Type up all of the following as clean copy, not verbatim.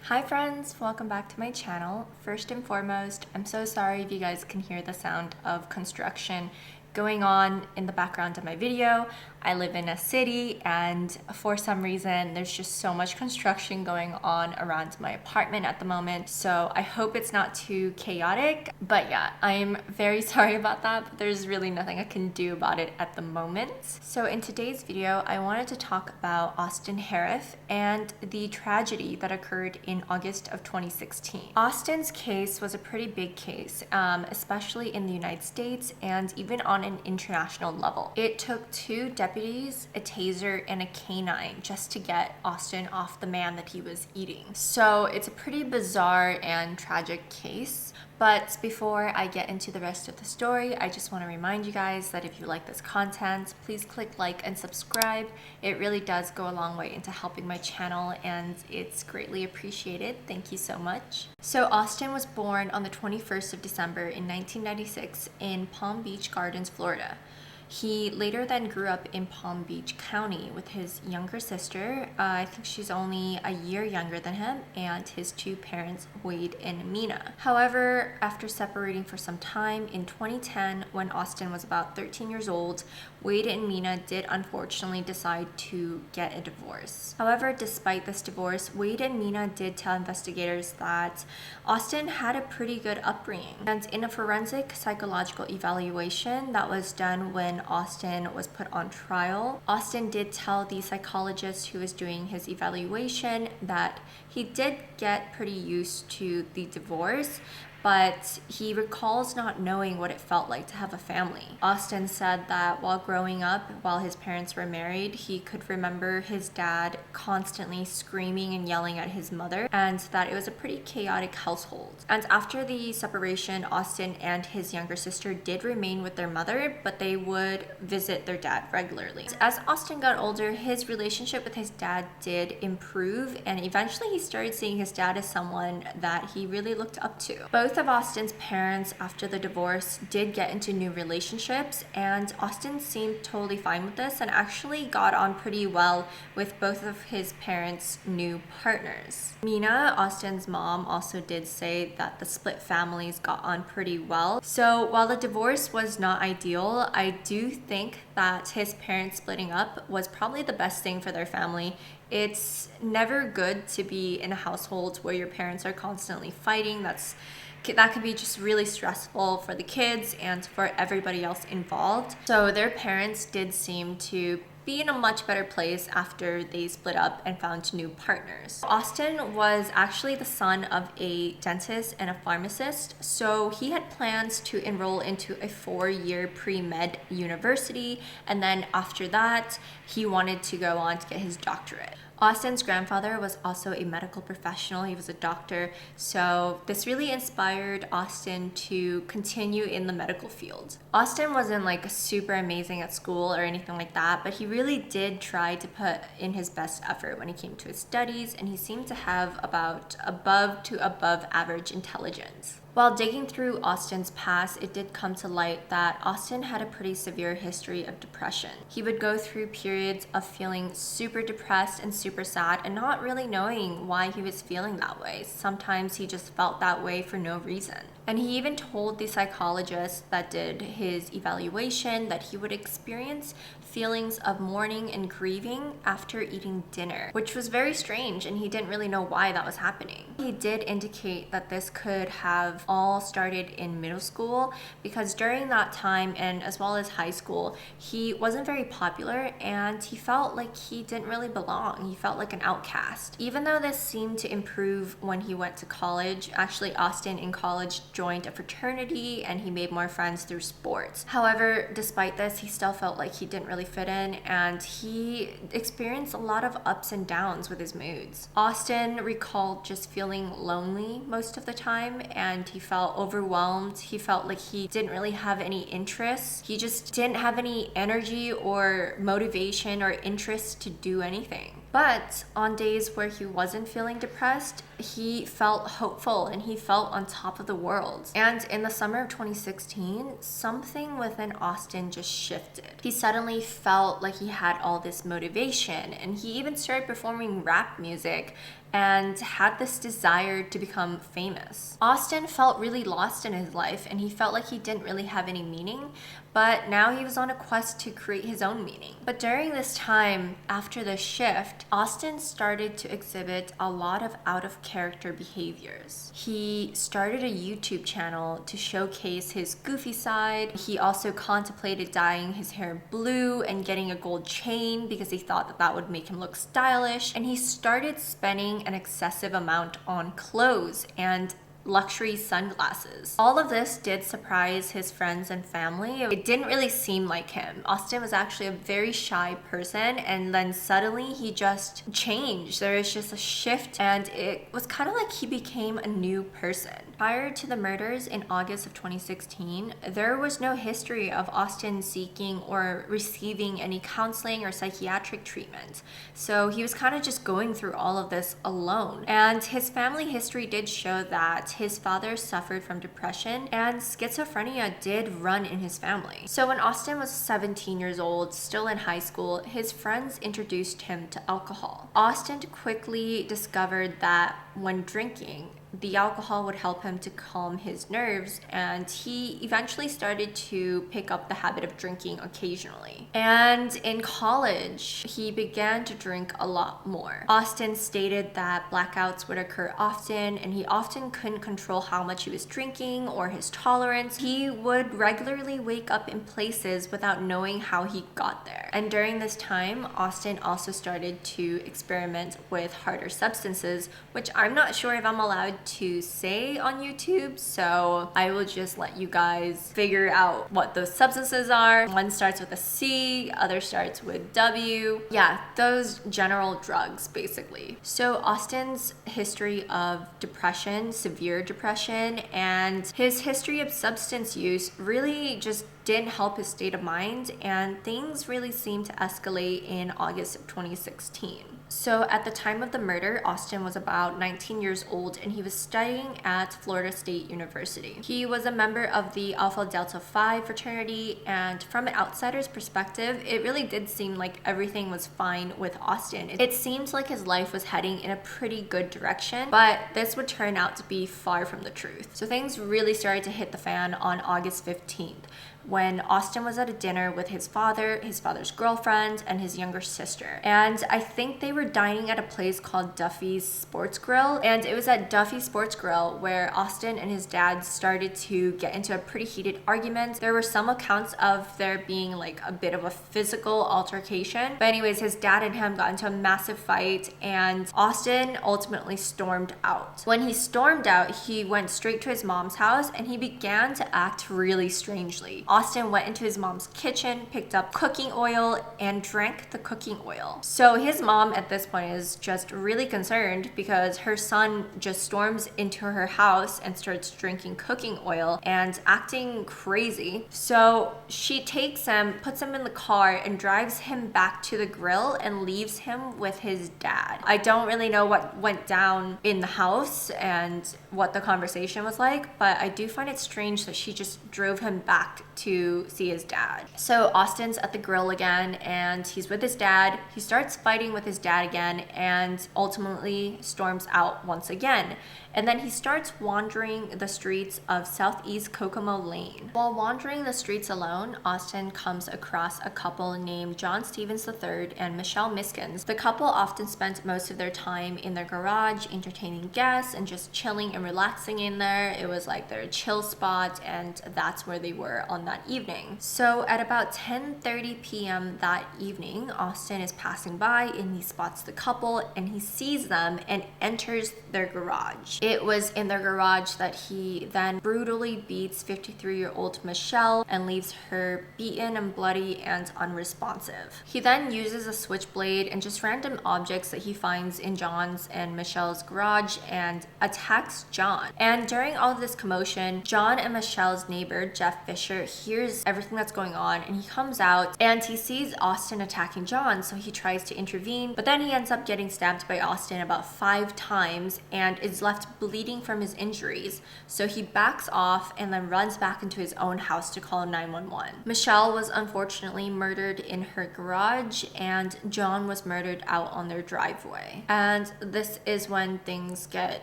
Hi friends, welcome back to my channel. First and foremost, I'm so sorry if you guys can hear the sound of construction going on in the background of my video. I live in a city and for some reason there's just so much construction going on around my apartment at the moment, so I hope it's not too chaotic. But yeah, I'm very sorry about that, but there's really nothing I can do about it at the moment. So in today's video, I wanted to talk about Austin Harrouff and the tragedy that occurred in August of 2016. Austin's case was a pretty big case, especially in the United States and even on an international level. It took two deputies, a taser, and a canine just to get Austin off the man that he was eating. So it's a pretty bizarre and tragic case. But before I get into the rest of the story, I just want to remind you guys that if you like this content, please click like and subscribe. It really does go a long way into helping my channel and it's greatly appreciated. Thank you so much. So Austin was born on the 21st of December in 1996 in Palm Beach Gardens, Florida. He later then grew up in Palm Beach County with his younger sister. I think she's only a year younger than him, and his two parents, Wade and Mina. However, after separating for some time in 2010, when Austin was about 13 years old, Wade and Mina did unfortunately decide to get a divorce. However, despite this divorce, Wade and Mina did tell investigators that Austin had a pretty good upbringing. And in a forensic psychological evaluation that was done when Austin was put on trial, Austin did tell the psychologist who was doing his evaluation that he did get pretty used to the divorce, but he recalls not knowing what it felt like to have a family. Austin said that while growing up, while his parents were married, he could remember his dad constantly screaming and yelling at his mother, and that it was a pretty chaotic household. And after the separation, Austin and his younger sister did remain with their mother, but they would visit their dad regularly. As Austin got older, his relationship with his dad did improve, and eventually he started seeing his dad as someone that he really looked up to. Both of Austin's parents, after the divorce, did get into new relationships, and Austin seemed totally fine with this and actually got on pretty well with both of his parents' new partners. Mina, Austin's mom, also did say that the split families got on pretty well. So while the divorce was not ideal, I do think that his parents splitting up was probably the best thing for their family. It's never good to be in a household where your parents are constantly fighting. That could be just really stressful for the kids and for everybody else involved. So their parents did seem to be in a much better place after they split up and found new partners. Austin was actually the son of a dentist and a pharmacist, so he had plans to enroll into a 4-year pre-med university, and then after that, he wanted to go on to get his doctorate. Austin's grandfather was also a medical professional. He was a doctor, so this really inspired Austin to continue in the medical field. Austin wasn't like super amazing at school or anything like that, but he really did try to put in his best effort when it came to his studies, and he seemed to have about above average intelligence. While digging through Austin's past, it did come to light that Austin had a pretty severe history of depression. He would go through periods of feeling super depressed and super sad and not really knowing why he was feeling that way. Sometimes he just felt that way for no reason. And he even told the psychologist that did his evaluation that he would experience feelings of mourning and grieving after eating dinner, which was very strange, and he didn't really know why that was happening. He did indicate that this could have all started in middle school, because during that time and as well as high school, he wasn't very popular and he felt like he didn't really belong. He felt like an outcast. Even though this seemed to improve when he went to college, actually Austin in college joined a fraternity and he made more friends through sports. However, despite this, he still felt like he didn't really fit in, and he experienced a lot of ups and downs with his moods. Austin recalled just feeling lonely most of the time, and he felt overwhelmed. He felt like he didn't really have any interests. He just didn't have any energy or motivation or interest to do anything. But on days where he wasn't feeling depressed, he felt hopeful and he felt on top of the world. And in the summer of 2016, something within Austin just shifted. He suddenly felt like he had all this motivation, and he even started performing rap music and had this desire to become famous. Austin felt really lost in his life, and he felt like he didn't really have any meaning, but now he was on a quest to create his own meaning. But during this time, after the shift, Austin started to exhibit a lot of out-of-character behaviors. He started a YouTube channel to showcase his goofy side. He also contemplated dyeing his hair blue and getting a gold chain because he thought that that would make him look stylish. And he started spending an excessive amount on clothes and luxury sunglasses. All of this did surprise his friends and family. It didn't really seem like him. Austin was actually a very shy person, and then suddenly he just changed. There was just a shift, and it was kind of like he became a new person. Prior to the murders in August of 2016, there was no history of Austin seeking or receiving any counseling or psychiatric treatment. So he was kind of just going through all of this alone. And his family history did show that his father suffered from depression, and schizophrenia did run in his family. So when Austin was 17 years old, still in high school, his friends introduced him to alcohol. Austin quickly discovered that when drinking, the alcohol would help him to calm his nerves, and he eventually started to pick up the habit of drinking occasionally. And in college, he began to drink a lot more. Austin stated that blackouts would occur often, and he often couldn't control how much he was drinking or his tolerance. He would regularly wake up in places without knowing how he got there. And during this time, Austin also started to experiment with harder substances, which I'm not sure if I'm allowed to say on YouTube, so I will just let you guys figure out what those substances are. One starts with a C, other starts with W. Yeah, those general drugs basically. So Austin's history of depression, severe depression, and his history of substance use really just didn't help his state of mind, and things really seemed to escalate in August of 2016. So at the time of the murder, Austin was about 19 years old, and he was studying at Florida State University. He was a member of the Alpha Delta Phi fraternity, and from an outsider's perspective, it really did seem like everything was fine with Austin. It seemed like his life was heading in a pretty good direction, but this would turn out to be far from the truth. So things really started to hit the fan on August 15th. When Austin was at a dinner with his father, his father's girlfriend, and his younger sister. And I think they were dining at a place called Duffy's Sports Grill. And it was at Duffy's Sports Grill where Austin and his dad started to get into a pretty heated argument. There were some accounts of there being like a bit of a physical altercation. But anyways, his dad and him got into a massive fight, and Austin ultimately stormed out. When he stormed out, he went straight to his mom's house, and he began to act really strangely. Austin went into his mom's kitchen, picked up cooking oil, and drank the cooking oil. So his mom at this point is just really concerned because her son just storms into her house and starts drinking cooking oil and acting crazy. So she takes him, puts him in the car, and drives him back to the grill and leaves him with his dad. I don't really know what went down in the house and what the conversation was like, but I do find it strange that she just drove him back to see his dad. So Austin's at the grill again, and he's with his dad. He starts fighting with his dad again, and ultimately storms out once again. And then he starts wandering the streets of Southeast Kokomo Lane. While wandering the streets alone, Austin comes across a couple named John Stevens III and Michelle Miskins. The couple often spent most of their time in their garage entertaining guests and just chilling and relaxing in there. It was like their chill spot, and that's where they were on that evening. So at about 10:30 p.m. that evening, Austin is passing by and he spots the couple, and he sees them and enters their garage. It was in their garage that he then brutally beats 53-year-old Michelle and leaves her beaten and bloody and unresponsive. He then uses a switchblade and just random objects that he finds in John's and Michelle's garage and attacks John. And during all of this commotion, John and Michelle's neighbor, Jeff Fisher, hears everything that's going on, and he comes out and he sees Austin attacking John, so he tries to intervene, but then he ends up getting stabbed by Austin about 5 times and is left bleeding from his injuries. So he backs off and then runs back into his own house to call 911. Michelle was unfortunately murdered in her garage, and John was murdered out on their driveway. And this is when things get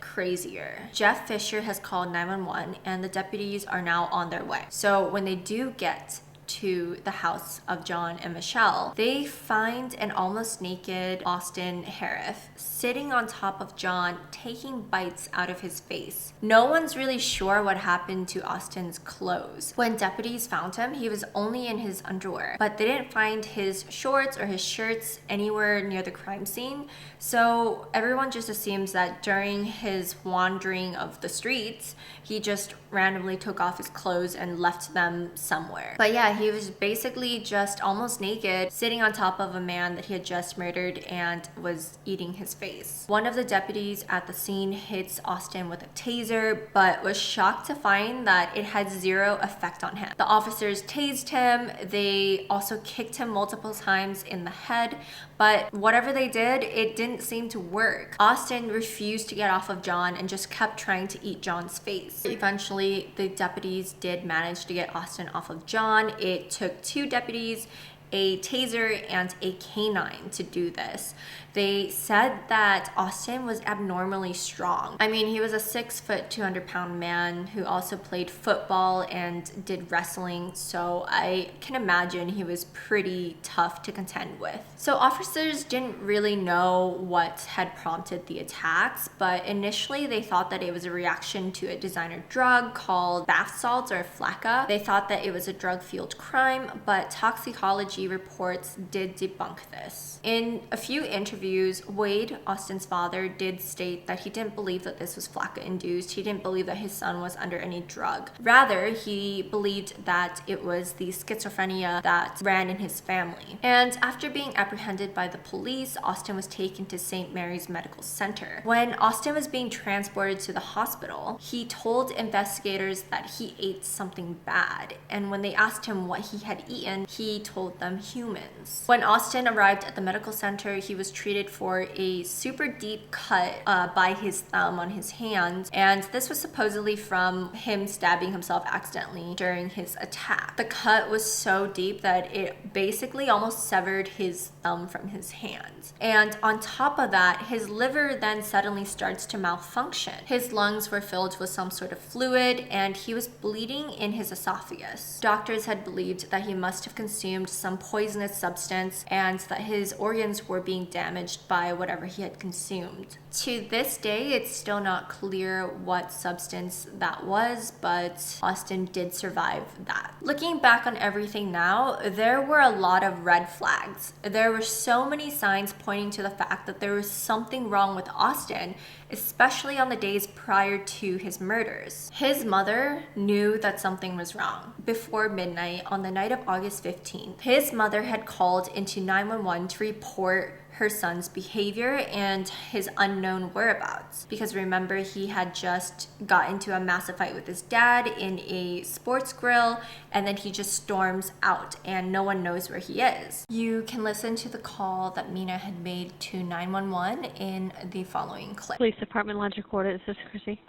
crazier. Jeff Fisher has called 911 and the deputies are now on their way. So when they do get to the house of John and Michelle, they find an almost naked Austin Harrouff sitting on top of John, taking bites out of his face. No one's really sure what happened to Austin's clothes. When deputies found him, he was only in his underwear, but they didn't find his shorts or his shirts anywhere near the crime scene. So everyone just assumes that during his wandering of the streets, he just randomly took off his clothes and left them somewhere. But yeah, he was basically just almost naked, sitting on top of a man that he had just murdered and was eating his face. One of the deputies at the scene hits Austin with a taser, but was shocked to find that it had zero effect on him. The officers tased him. They also kicked him multiple times in the head, but whatever they did, it didn't seem to work. Austin refused to get off of John and just kept trying to eat John's face. Eventually, the deputies did manage to get Austin off of John. It took 2 deputies, a taser, and a canine to do this. They said that Austin was abnormally strong. I mean, he was a 6', 200-pound man who also played football and did wrestling, so I can imagine he was pretty tough to contend with. So officers didn't really know what had prompted the attacks, but initially they thought that it was a reaction to a designer drug called bath salts or flakka. They thought that it was a drug-fueled crime, but toxicology reports did debunk this. In a few interviews, Wade, Austin's father, did state that he didn't believe that this was flakka induced. He didn't believe that his son was under any drug. Rather, he believed that it was the schizophrenia that ran in his family. And after being apprehended by the police, Austin was taken to St. Mary's Medical Center. When Austin was being transported to the hospital, he told investigators that he ate something bad. And when they asked him what he had eaten, he told them humans. When Austin arrived at the medical center, he was treated for a super deep cut by his thumb on his hand, and this was supposedly from him stabbing himself accidentally during his attack. The cut was so deep that it basically almost severed his thumb from his hand. And on top of that, his liver then suddenly starts to malfunction. His lungs were filled with some sort of fluid, and he was bleeding in his esophagus. Doctors had believed that he must have consumed some poisonous substance and that his organs were being damaged by whatever he had consumed. To this day, it's still not clear what substance that was, but Austin did survive that. Looking back on everything now, there were a lot of red flags. There were so many signs pointing to the fact that there was something wrong with Austin, especially on the days prior to his murders. His mother knew that something was wrong. Before midnight on the night of August 15th, his mother had called into 911 to report her son's behavior and his unknown whereabouts. Because remember, he had just got into a massive fight with his dad in a sports grill, and then he just storms out and no one knows where he is. You can listen to the call that Mina had made to 911 in the following clip. Police Department Lodge recorded. Is this Chrissy?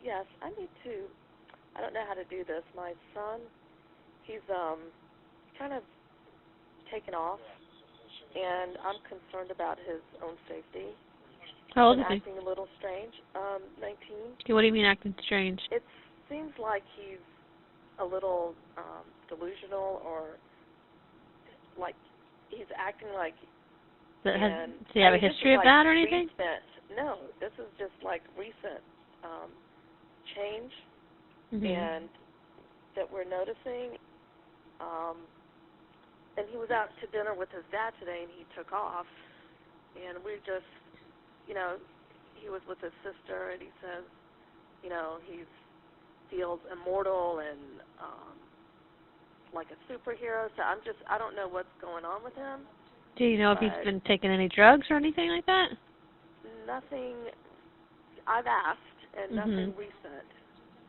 Yes, I don't know how to do this. My son, he's kind of taken off, and I'm concerned about his own safety. How old is he? Acting a little strange. 19. Okay, what do you mean acting strange? It seems like he's a little delusional, or like he's acting like. Does he have a history of that or anything? No, this is just like recent change, and that we're noticing. And he was out to dinner with his dad today, and he took off. And we're just, he was with his sister, and he says, he feels immortal and like a superhero. So I don't know what's going on with him. Do you know if he's been taking any drugs or anything like that? Nothing. I've asked, and nothing recent.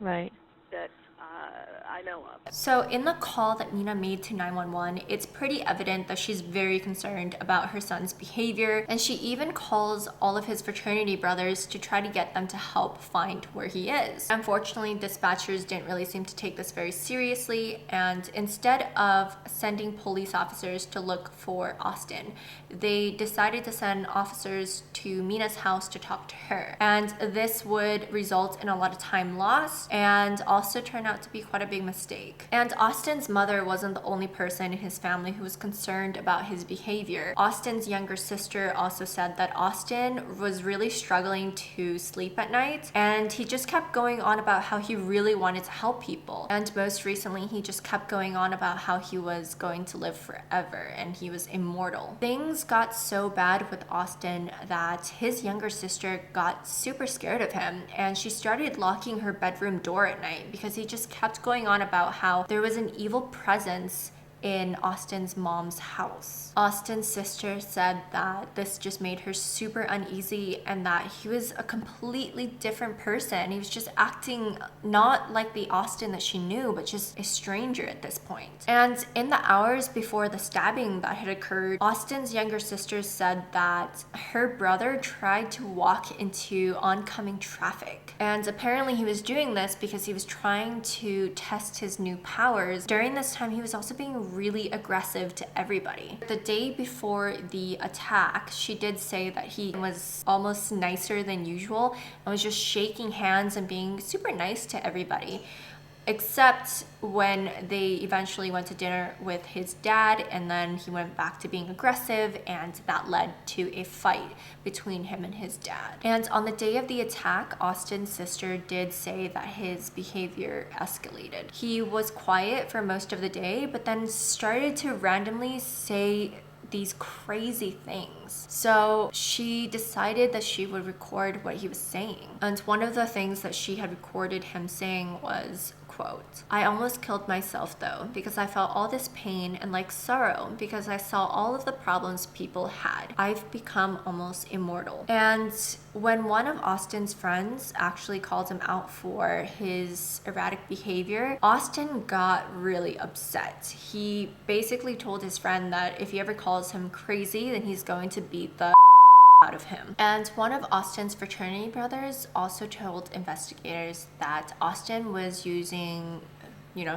Right. That I know of. So in the call that Nina made to 911, it's pretty evident that she's very concerned about her son's behavior, and she even calls all of his fraternity brothers to try to get them to help find where he is. Unfortunately, dispatchers didn't really seem to take this very seriously, and instead of sending police officers to look for Austin, they decided to send officers to Mina's house to talk to her. And this would result in a lot of time lost and also turn out to be quite a big mistake. And Austin's mother wasn't the only person in his family who was concerned about his behavior. Austin's younger sister also said that Austin was really struggling to sleep at night, and he just kept going on about how he really wanted to help people. And most recently, he just kept going on about how he was going to live forever and he was immortal. Things got so bad with Austin that his younger sister got super scared of him, and she started locking her bedroom door at night because he just kept going on about how there was an evil presence in Austin's mom's house. Austin's sister said that this just made her super uneasy and that he was a completely different person. He was just acting not like the Austin that she knew, but just a stranger at this point. And in the hours before the stabbing that had occurred, Austin's younger sister said that her brother tried to walk into oncoming traffic. And apparently he was doing this because he was trying to test his new powers. During this time, he was also being really aggressive to everybody. The day before the attack, she did say that he was almost nicer than usual and was just shaking hands and being super nice to everybody, except when they eventually went to dinner with his dad, and then he went back to being aggressive, and that led to a fight between him and his dad. And on the day of the attack, Austin's sister did say that his behavior escalated. He was quiet for most of the day, but then started to randomly say these crazy things. So she decided that she would record what he was saying. And one of the things that she had recorded him saying was, quote, "I almost killed myself though, because I felt all this pain and like sorrow because I saw all of the problems people had. I've become almost immortal." And when one of Austin's friends actually called him out for his erratic behavior, Austin got really upset. He basically told his friend that if he ever calls him crazy, then he's going to beat the out of him. And one of Austin's fraternity brothers also told investigators that Austin was using,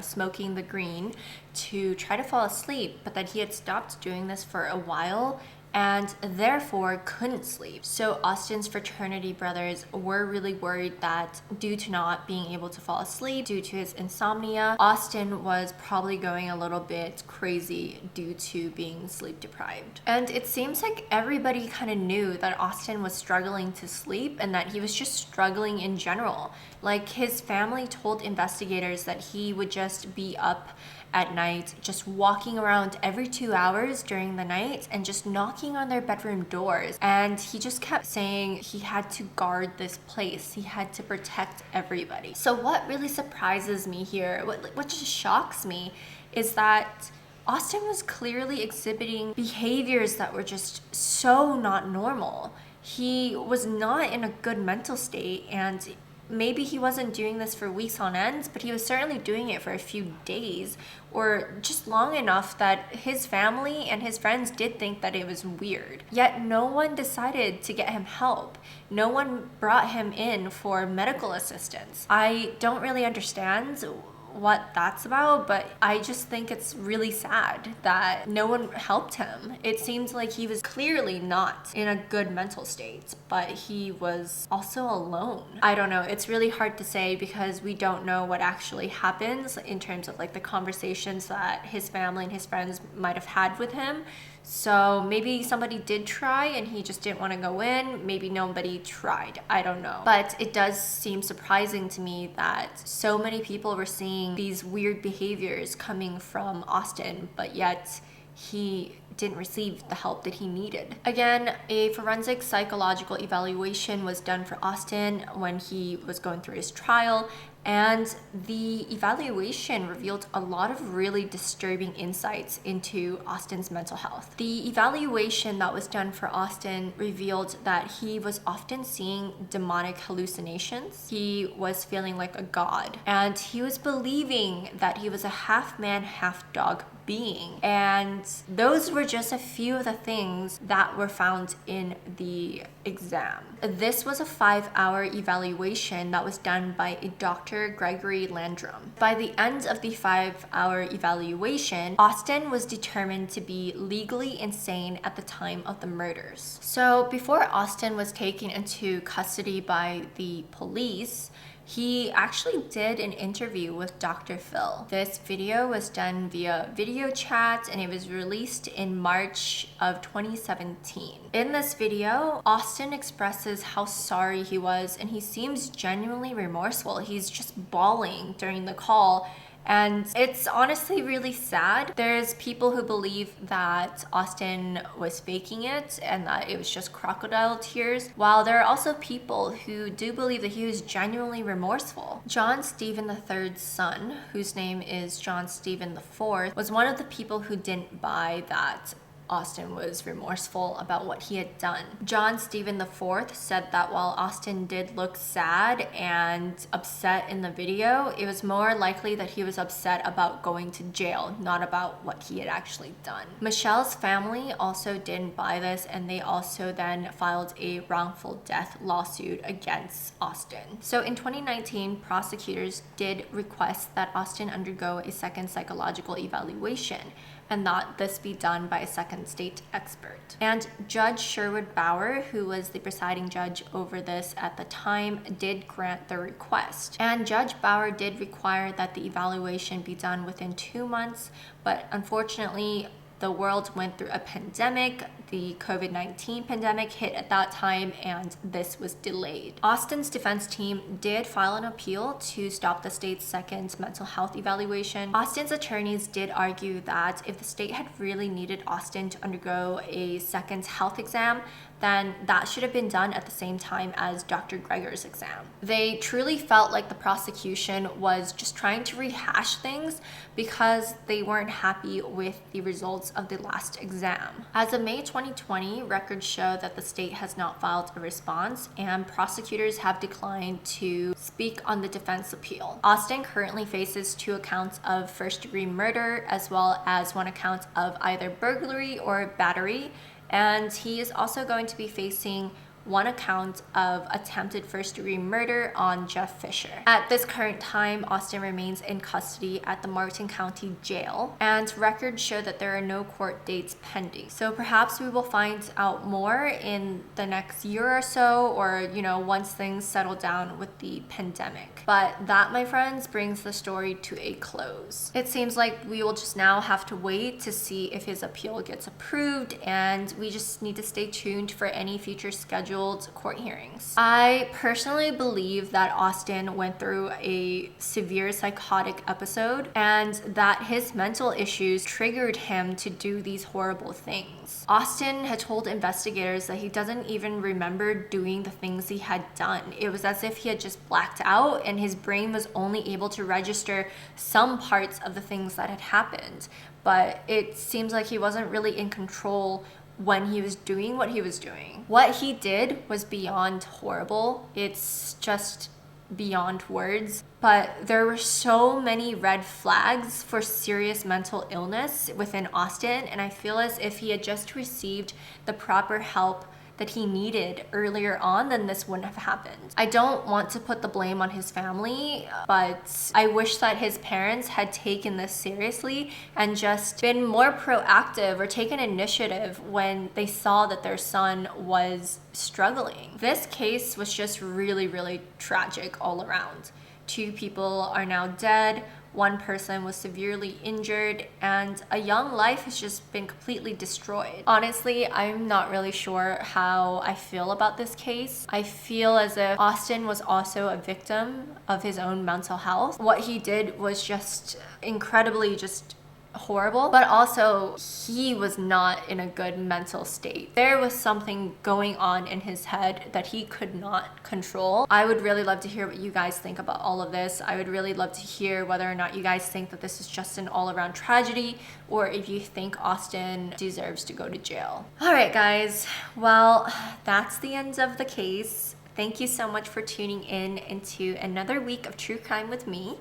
smoking the green to try to fall asleep, but that he had stopped doing this for a while and therefore couldn't sleep. So Austin's fraternity brothers were really worried that due to not being able to fall asleep, due to his insomnia, Austin was probably going a little bit crazy due to being sleep deprived. And it seems like everybody kind of knew that Austin was struggling to sleep and that he was just struggling in general. Like, his family told investigators that he would just be up at night, just walking around every 2 hours during the night and just knocking on their bedroom doors. And he just kept saying he had to guard this place. He had to protect everybody. So what really surprises me here, what just shocks me, is that Austin was clearly exhibiting behaviors that were just so not normal. He was not in a good mental state, and maybe he wasn't doing this for weeks on end, but he was certainly doing it for a few days or just long enough that his family and his friends did think that it was weird. Yet no one decided to get him help. No one brought him in for medical assistance. I don't really understand what that's about, but I just think it's really sad that no one helped him. It seems like he was clearly not in a good mental state, but he was also alone. I don't know, it's really hard to say because we don't know what actually happens in terms of like the conversations that his family and his friends might have had with him. So maybe somebody did try and he just didn't want to go in. Maybe nobody tried. I don't know. But it does seem surprising to me that so many people were seeing these weird behaviors coming from Austin, but yet he didn't receive the help that he needed. Again, a forensic psychological evaluation was done for Austin when he was going through his trial, and the evaluation revealed a lot of really disturbing insights into Austin's mental health. The evaluation that was done for Austin revealed that he was often seeing demonic hallucinations. He was feeling like a god, and he was believing that he was a half man, half dog being. And those were just a few of the things that were found in the exam. This was a 5-hour evaluation that was done by a Dr. Gregory Landrum. By the end of the 5-hour evaluation, Austin was determined to be legally insane at the time of the murders. So before Austin was taken into custody by the police, he actually did an interview with Dr. Phil. This video was done via video chat and it was released in March of 2017. In this video, Austin expresses how sorry he was and he seems genuinely remorseful. He's just bawling during the call. And it's honestly really sad. There's people who believe that Austin was faking it and that it was just crocodile tears, while there are also people who do believe that he was genuinely remorseful. John Stephen III's son, whose name is John Stephen IV, was one of the people who didn't buy that Austin was remorseful about what he had done. John Stephen IV said that while Austin did look sad and upset in the video, it was more likely that he was upset about going to jail, not about what he had actually done. Michelle's family also didn't buy this, and they also then filed a wrongful death lawsuit against Austin. So in 2019, prosecutors did request that Austin undergo a second psychological evaluation, and that this be done by a second state expert. And Judge Sherwood Bauer, who was the presiding judge over this at the time, did grant the request. And Judge Bauer did require that the evaluation be done within 2 months, but unfortunately, the world went through a pandemic. The COVID-19 pandemic hit at that time, and this was delayed. Austin's defense team did file an appeal to stop the state's second mental health evaluation. Austin's attorneys did argue that if the state had really needed Austin to undergo a second health exam, then that should have been done at the same time as Dr. Greger's exam. They truly felt like the prosecution was just trying to rehash things because they weren't happy with the results of the last exam. As of May 2020, records show that the state has not filed a response, and prosecutors have declined to speak on the defense appeal. Austin currently faces 2 accounts of first-degree murder, as well as 1 account of either burglary or battery, and he is also going to be facing 1 account of attempted first-degree murder on Jeff Fisher. At this current time, Austin remains in custody at the Martin County Jail, and records show that there are no court dates pending. So perhaps we will find out more in the next year or so, or once things settle down with the pandemic. But that, my friends, brings the story to a close. It seems like we will just now have to wait to see if his appeal gets approved, and we just need to stay tuned for any future scheduled court hearings. I personally believe that Austin went through a severe psychotic episode and that his mental issues triggered him to do these horrible things. Austin had told investigators that he doesn't even remember doing the things he had done. It was as if he had just blacked out and his brain was only able to register some parts of the things that had happened. But it seems like he wasn't really in control when he was doing what he was doing. What he did was beyond horrible. It's just beyond words. But there were so many red flags for serious mental illness within Austin, and I feel as if he had just received the proper help that he needed earlier on, then this wouldn't have happened. I don't want to put the blame on his family, but I wish that his parents had taken this seriously and just been more proactive or taken initiative when they saw that their son was struggling. This case was just really, really tragic all around. 2 people are now dead. 1 person was severely injured, and a young life has just been completely destroyed. Honestly, I'm not really sure how I feel about this case. I feel as if Austin was also a victim of his own mental health. What he did was just incredibly just horrible, but also he was not in a good mental state. There was something going on in his head that he could not control. I would really love to hear what you guys think about all of this. I would really love to hear whether or not you guys think that this is just an all-around tragedy, or if you think Austin deserves to go to jail. All right, guys. Well, that's the end of the case. Thank you so much for tuning in into another week of True Crime with me.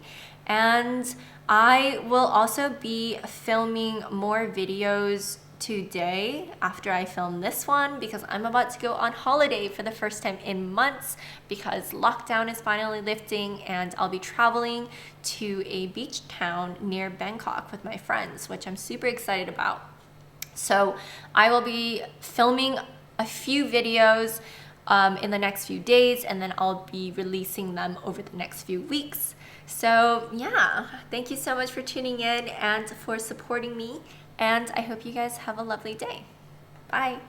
And I will also be filming more videos today after I film this one, because I'm about to go on holiday for the first time in months because lockdown is finally lifting, and I'll be traveling to a beach town near Bangkok with my friends, which I'm super excited about. So I will be filming a few videos in the next few days, and then I'll be releasing them over the next few weeks. So yeah, thank you so much for tuning in and for supporting me, and I hope you guys have a lovely day. Bye.